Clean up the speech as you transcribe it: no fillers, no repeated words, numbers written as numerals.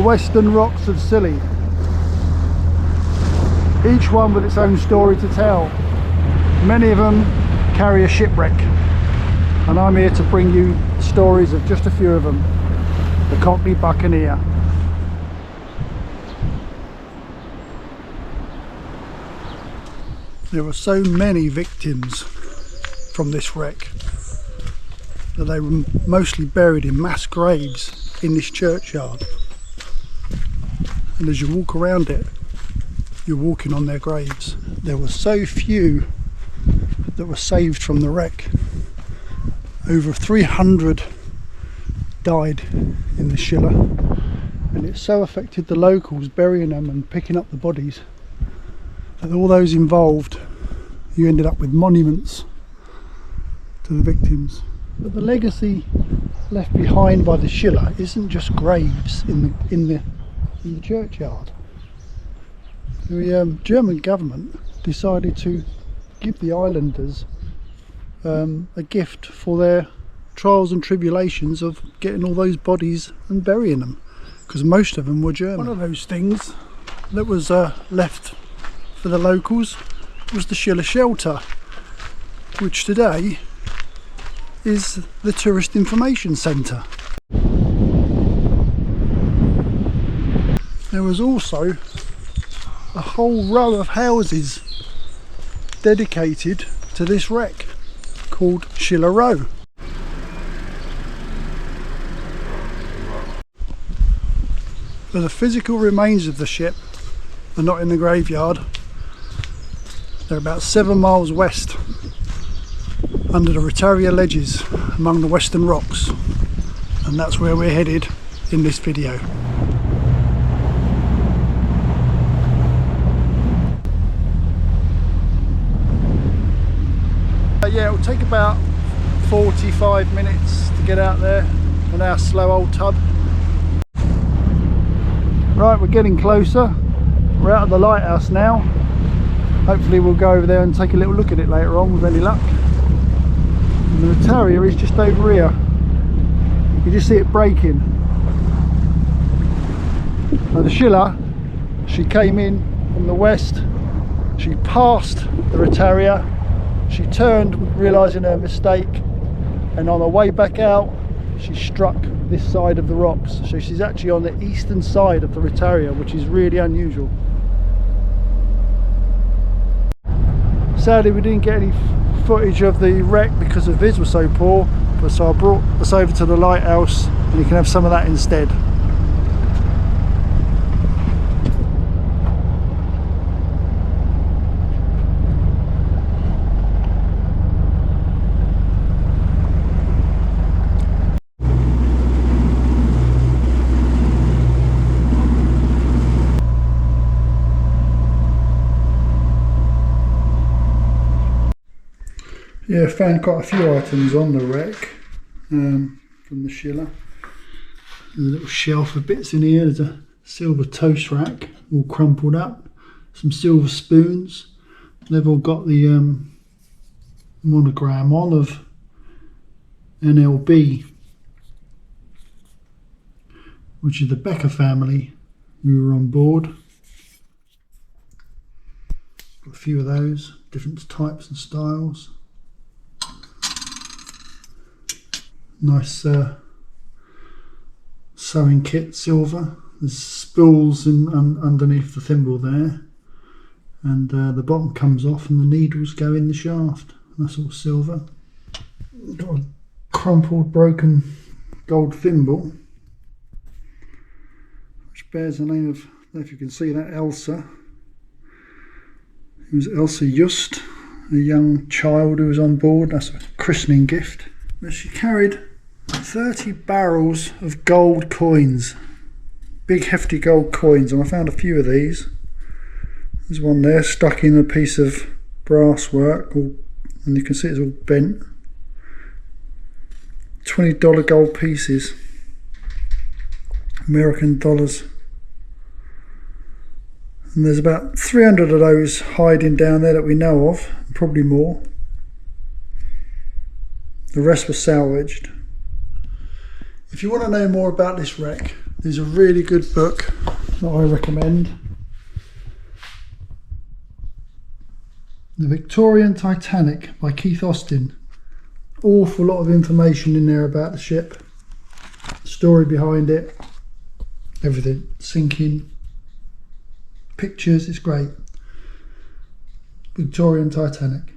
western rocks of Scilly, each one with its own story to tell. Many of them carry a shipwreck, and I'm here to bring you stories of just a few of them. The Cockney Buccaneer. There were so many victims from this wreck that they were mostly buried in mass graves in this churchyard. And as you walk around it, you're walking on their graves. There were so few that were saved from the wreck. Over 300 died in the Schiller, and it so affected the locals burying them and picking up the bodies that all those involved, you ended up with monuments to the victims. But the legacy left behind by the Schiller isn't just graves in the churchyard. The German government decided to give the islanders a gift for their trials and tribulations of getting all those bodies and burying them, because most of them were German. One of those things that was left for the locals was the Schiller shelter, which today is the Tourist Information Centre. There was also a whole row of houses dedicated to this wreck called Schiller Row. But the physical remains of the ship are not in the graveyard. They're about 7 miles west, under the Retaria ledges among the western rocks, and that's where we're headed in this video. Yeah, it'll take about 45 minutes to get out there on our slow old tub. Right, we're getting closer. We're out of the lighthouse now. Hopefully we'll go over there and take a little look at it later on with any luck. And the Retaria is just over here. You can just see it breaking. Now the Schiller, she came in from the west, she passed the Retaria, she turned realising her mistake, and on her way back out she struck this side of the rocks. So she's actually on the eastern side of the Retaria, which is really unusual. Sadly we didn't get any footage of the wreck because the viz was so poor, but so I brought us over to the lighthouse and you can have some of that instead. Yeah, I found quite a few items on the wreck from the Schiller. There's a little shelf of bits in here. There's a silver toast rack all crumpled up, some silver spoons. They've all got the monogram on of NLB, which is the Becker family who were on board. Got a few of those, different types and styles. Nice sewing kit, silver. There's spools underneath the thimble there, and the bottom comes off and the needles go in the shaft. That's all silver. Got a crumpled, broken gold thimble, which bears the name of, I don't know if you can see that, Elsa. It was Elsa Just, a young child who was on board. That's a christening gift. But she carried 30 barrels of gold coins, big hefty gold coins, and I found a few of these. There's one there stuck in a piece of brass work, and you can see it's all bent. $20 gold pieces, American dollars. And there's about 300 of those hiding down there that we know of, probably more. The rest was salvaged. If you want to know more about this wreck, There's a really good book that I recommend. The Victorian Titanic by Keith Austin. Awful lot of information in there about the ship, the story behind it, everything, sinking, pictures, it's great. Victorian Titanic.